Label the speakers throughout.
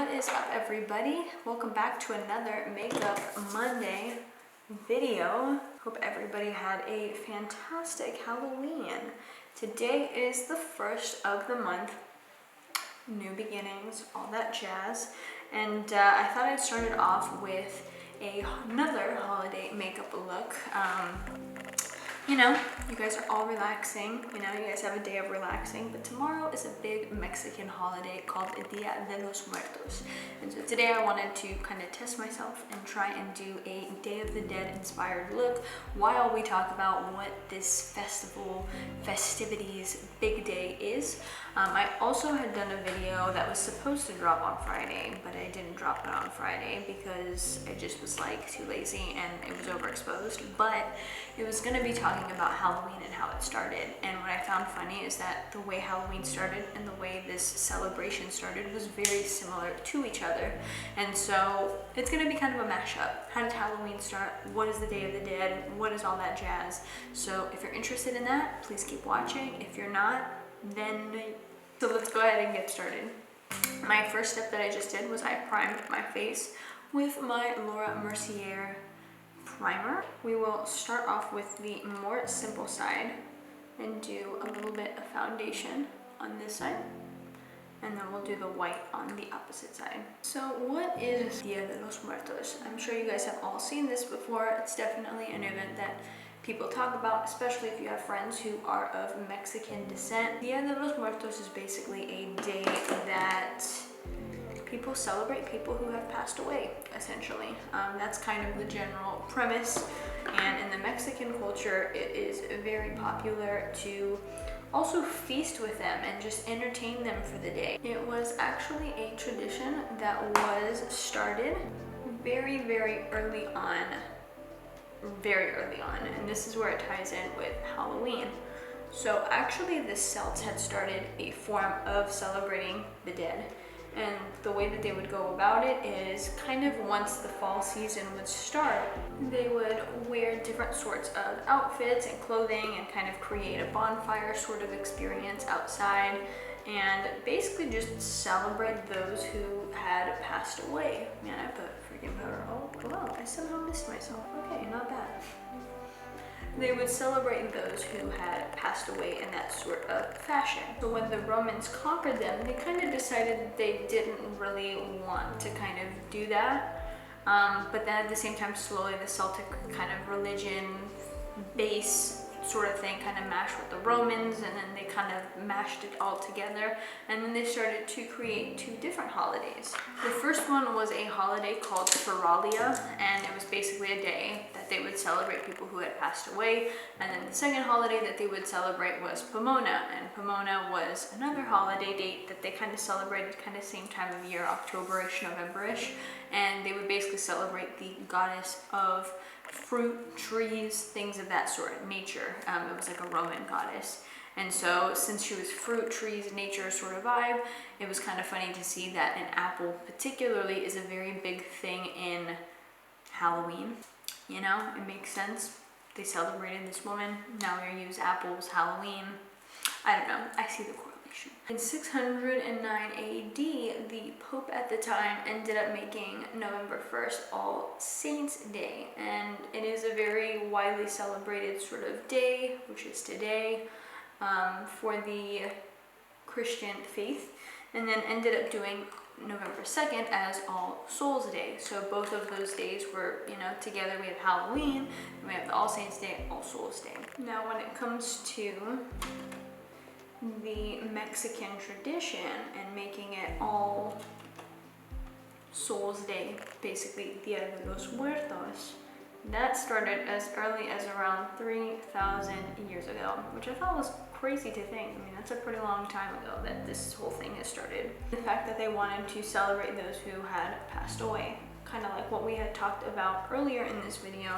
Speaker 1: What is up, everybody? Welcome back to another Makeup Monday video. Hope everybody had a fantastic Halloween. Today is the first of the month, new beginnings, all that jazz. And I thought I'd start it off with another holiday makeup look. You know, you guys are all relaxing, you guys have a day of relaxing, but tomorrow is a big Mexican holiday called Dia de los Muertos. And so today I wanted to kind of test myself and try and do a Day of the Dead inspired look while we talk about what this festivities big day is. I also had done a video that was supposed to drop on Friday, but I didn't drop it on Friday because I just was like too lazy and it was overexposed. But it was going to be talking about Halloween and how it started. And what I found funny is that the way Halloween started and the way this celebration started was very similar to each other. And so it's going to be kind of a mashup. How did Halloween start? What is the Day of the Dead? What is all that jazz? So if you're interested in that, please keep watching. If you're not, then so let's go ahead and get started. My first step that I just did was I primed my face with my Mercier primer. We will start off with the more simple side and do a little bit of foundation on this side, and then we'll do the white on the opposite side. So what is Dia de los Muertos? I'm sure you guys have all seen this before. It's definitely an event that people talk about, especially if you have friends who are of Mexican descent. Dia de los Muertos is basically a day that people celebrate people who have passed away, essentially. That's kind of the general premise. And in the Mexican culture, it is very popular to also feast with them and just entertain them for the day. It was actually a tradition that was started very, very early on. And this is where it ties in with Halloween. So actually the Celts had started a form of celebrating the dead, and the way that they would go about it is kind of once the fall season would start, they would wear different sorts of outfits and clothing and kind of create a bonfire sort of experience outside and basically just celebrate those who had passed away. Man, I put freaking powder. Oh, wow, I somehow missed myself. Okay, not bad. They would celebrate those who had passed away in that sort of fashion. So when the Romans conquered them, they kind of decided that they didn't really want to kind of do that. But then at the same time, slowly the Celtic kind of religion base sort of thing kind of mashed with the Romans, and then they kind of mashed it all together, and then they started to create two different holidays. The first one was a holiday called Feralia, and it was basically a day that they would celebrate people who had passed away. And then the second holiday that they would celebrate was Pomona, and Pomona was another holiday date that they kind of celebrated kind of same time of year, October-ish, November-ish, and they would basically celebrate the goddess of fruit, trees, things of that sort, nature. It was like a Roman goddess. And so since she was fruit, trees, nature sort of vibe, it was kind of funny to see that an apple particularly is a very big thing in Halloween. You know, it makes sense. They celebrated this woman, now we use apples, Halloween. I don't know, I see the correlation. In 609 AD, the Pope at the time ended up making November 1st All Saints Day, and it is a very widely celebrated sort of day, which is today, for the Christian faith, and then ended up doing November 2nd as All Souls Day. So both of those days were, together. We have Halloween, and we have the All Saints Day, All Souls Day. Now when it comes to the Mexican tradition and making it All Souls Day, basically Dia de los Muertos, that started as early as around 3,000 years ago, which I thought was crazy to think. I mean, that's a pretty long time ago that this whole thing has started. The fact that they wanted to celebrate those who had passed away, kind of like what we had talked about earlier in this video.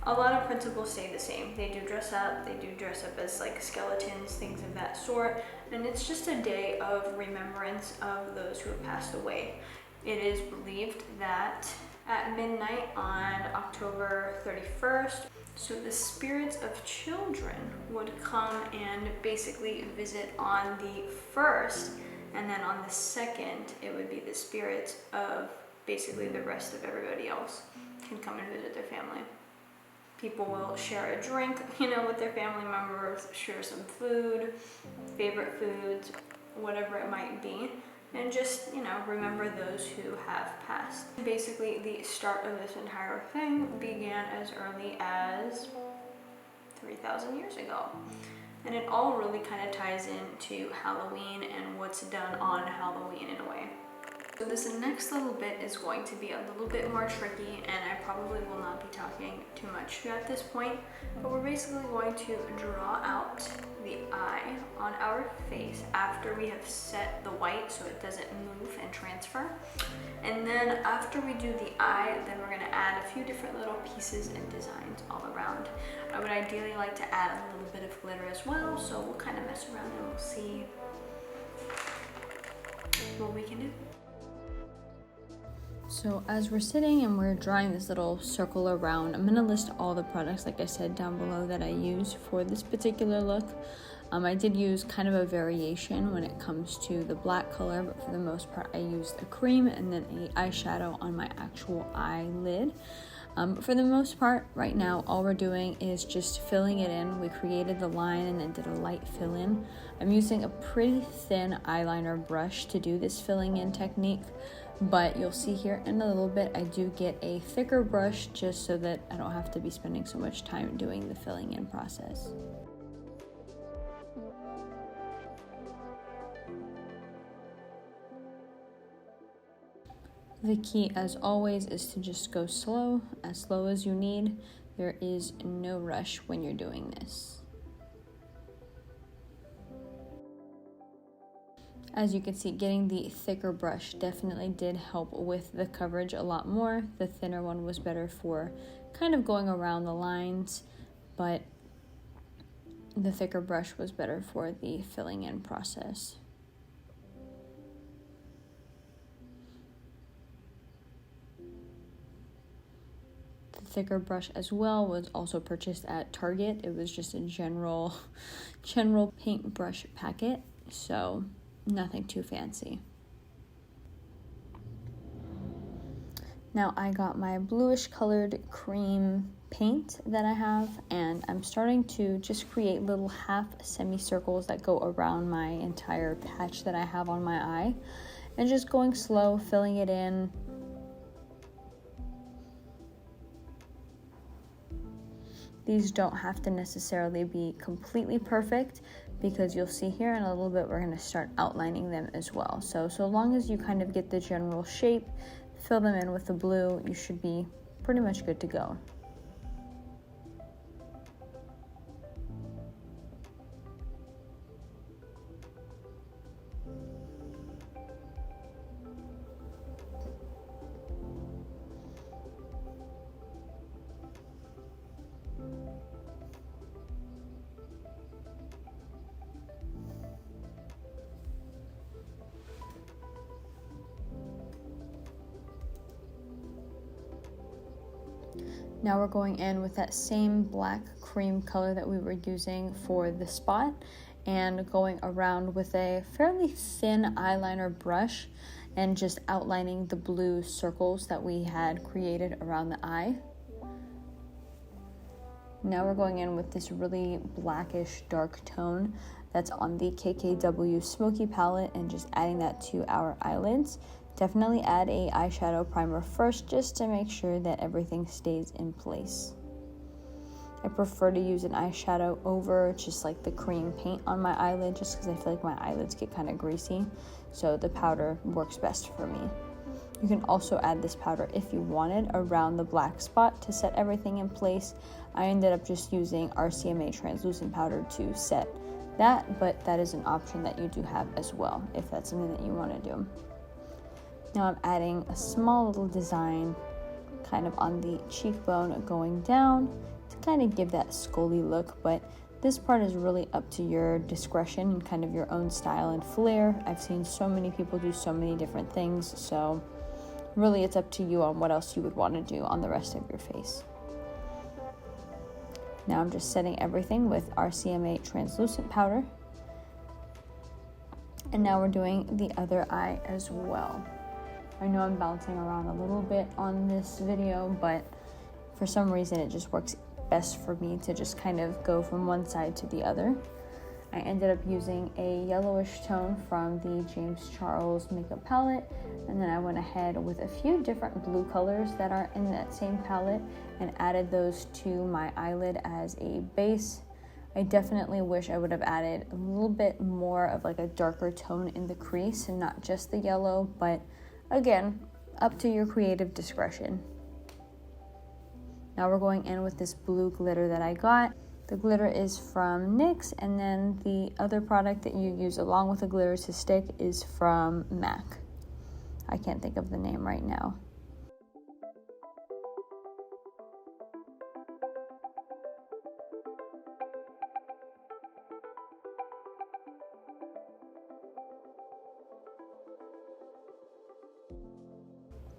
Speaker 1: A lot of principles stay the same. They do dress up as like skeletons, things of that sort, and it's just a day of remembrance of those who have passed away. It is believed that at midnight on October 31st, so the spirits of children would come and basically visit on the first And then on the second, it would be the spirits of basically the rest of everybody else can come and visit their family. People will share a drink, you know, with their family members, share some food, favorite foods, whatever it might be, and just, you know, remember those who have passed. Basically, the start of this entire thing began as early as 3,000 years ago. And it all really kind of ties into Halloween and what's done on Halloween in a way. So this next little bit is going to be a little bit more tricky, and I probably will not be talking too much at this point, but we're basically going to draw out the eye on our face after we have set the white so it doesn't move and transfer. And then after we do the eye, then we're going to add a few different little pieces and designs all around. I would ideally like to add a little bit of glitter as well, so we'll kind of mess around and we'll see what we can do. So as we're sitting and we're drawing this little circle around, I'm going to list all the products, like I said, down below that I use for this particular look. I did use kind of a variation when it comes to the black color, but for the most part I used a cream and then an eyeshadow on my actual eyelid. But for the most part, right now, all we're doing is just filling it in. We created the line and then did a light fill in. I'm using a pretty thin eyeliner brush to do this filling in technique, but you'll see here in a little bit, I do get a thicker brush just so that I don't have to be spending so much time doing the filling in process. The key, as always, is to just go slow as you need. There is no rush when you're doing this. As you can see, getting the thicker brush definitely did help with the coverage a lot more. The thinner one was better for kind of going around the lines, but the thicker brush was better for the filling in process. Thicker brush as well was also purchased at Target. It was just a general paintbrush packet, so nothing too fancy. Now I got my bluish colored cream paint that I have, and I'm starting to just create little half semicircles that go around my entire patch that I have on my eye, and just going slow, filling it in. These don't have to necessarily be completely perfect, because you'll see here in a little bit we're going to start outlining them as well. So long as you kind of get the general shape, fill them in with the blue, you should be pretty much good to go. Now we're going in with that same black cream color that we were using for the spot, and going around with a fairly thin eyeliner brush and just outlining the blue circles that we had created around the eye. Now we're going in with this really blackish dark tone that's on the KKW Smoky palette and just adding that to our eyelids. Definitely add a eyeshadow primer first just to make sure that everything stays in place. I prefer to use an eyeshadow over just like the cream paint on my eyelid, just because I feel like my eyelids get kind of greasy, so the powder works best for me. You can also add this powder if you wanted around the black spot to set everything in place. I ended up just using RCMA Translucent Powder to set that, but that is an option that you do have as well if that's something that you want to do. Now I'm adding a small little design kind of on the cheekbone going down to kind of give that scully look, but this part is really up to your discretion and kind of your own style and flair. I've seen so many people do so many different things, so really it's up to you on what else you would want to do on the rest of your face. Now I'm just setting everything with RCMA Translucent Powder. And now we're doing the other eye as well. I know I'm bouncing around a little bit on this video, but for some reason it just works best for me to just kind of go from one side to the other. I ended up using a yellowish tone from the James Charles makeup palette, and then I went ahead with a few different blue colors that are in that same palette and added those to my eyelid as a base. I definitely wish I would have added a little bit more of like a darker tone in the crease and not just the yellow, but again, up to your creative discretion. Now we're going in with this blue glitter that I got. The glitter is from NYX, and then the other product that you use along with the glitter to stick is from MAC. I can't think of the name right now.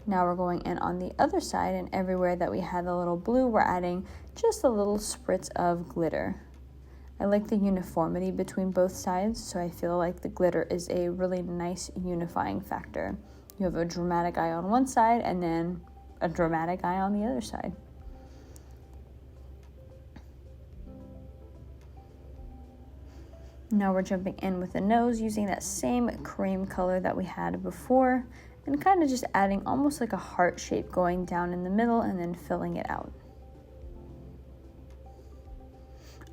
Speaker 1: Now we're going in on the other side, and everywhere that we had the little blue, we're adding just a little spritz of glitter. I like the uniformity between both sides, so I feel like the glitter is a really nice unifying factor. You have a dramatic eye on one side and then a dramatic eye on the other side. Now we're jumping in with the nose using that same cream color that we had before, and kind of just adding almost like a heart shape going down in the middle and then filling it out.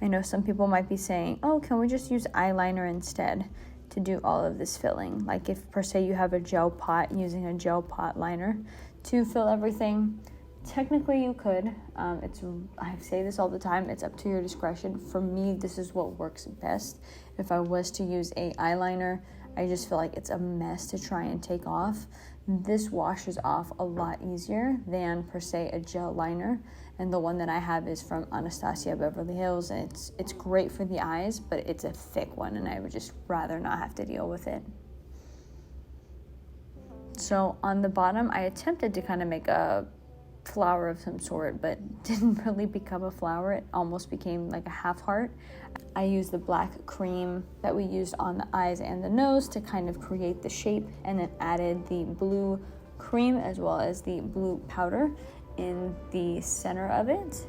Speaker 1: I know some people might be saying, oh, can we just use eyeliner instead to do all of this filling? Like if per se you have a gel pot, using a gel pot liner to fill everything. Technically you could. I say this all the time, it's up to your discretion. For me, this is what works best. If I was to use a eyeliner, I just feel like it's a mess to try and take off. This washes off a lot easier than per se a gel liner, and the one that I have is from Anastasia Beverly Hills, and it's great for the eyes, but it's a thick one and I would just rather not have to deal with it. So on the bottom, I attempted to kind of make a flower of some sort, but didn't really become a flower. It almost became like a half heart. I used the black cream that we used on the eyes and the nose to kind of create the shape, and then added the blue cream as well as the blue powder in the center of it,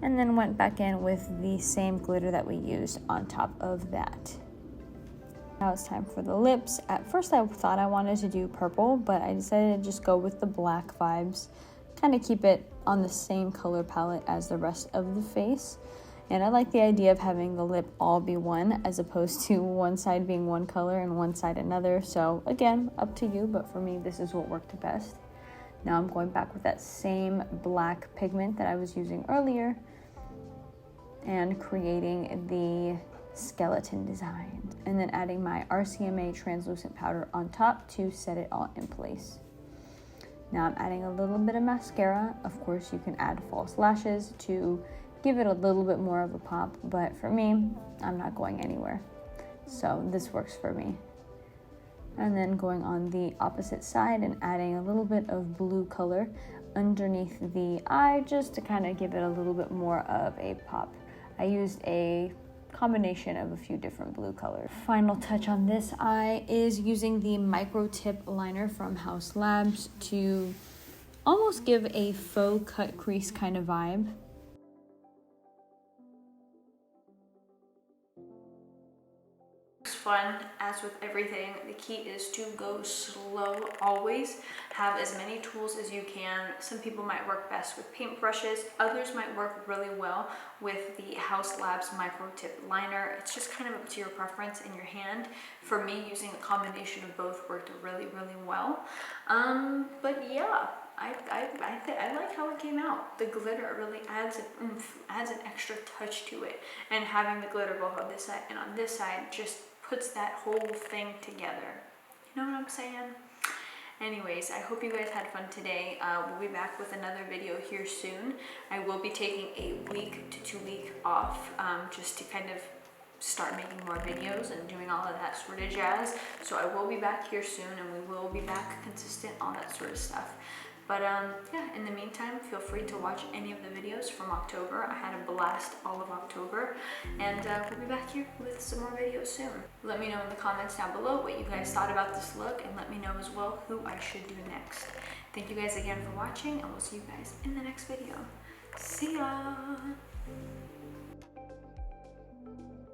Speaker 1: and then went back in with the same glitter that we used on top of that. Now it's time for the lips. At first I thought I wanted to do purple, but I decided to just go with the black vibes, kind of keep it on the same color palette as the rest of the face. And I like the idea of having the lip all be one, as opposed to one side being one color and one side another. So again, up to you, but for me, this is what worked best. Now I'm going back with that same black pigment that I was using earlier and creating the skeleton design, and then adding my RCMA Translucent Powder on top to set it all in place. Now I'm adding a little bit of mascara. Of course, you can add false lashes to give it a little bit more of a pop, but for me, I'm not going anywhere. So this works for me. And then going on the opposite side and adding a little bit of blue color underneath the eye, just to kind of give it a little bit more of a pop. I used a combination of a few different blue colors. Final touch on this eye is using the micro tip liner from House Labs to almost give a faux cut crease kind of vibe. Fun, as with everything, the key is to go slow. Always have as many tools as you can. Some people might work best with paintbrushes, others might work really well with the House Labs micro tip liner. It's just kind of up to your preference and your hand. For me, using a combination of both worked really well. But yeah, I like how it came out. The glitter really adds an oomph, adds an extra touch to it, and having the glitter both on this side and on this side just puts that whole thing together. You know what I'm saying? Anyways, I hope you guys had fun today. We'll be back with another video here soon. I will be taking a week to 2 week off just to kind of start making more videos and doing all of that sort of jazz. So I will be back here soon, and we will be back consistent, all that sort of stuff. But yeah, in the meantime, feel free to watch any of the videos from October. I had a blast all of October, and we'll be back here with some more videos soon. Let me know in the comments down below what you guys thought about this look, and let me know as well who I should do next. Thank you guys again for watching, and we'll see you guys in the next video. See ya!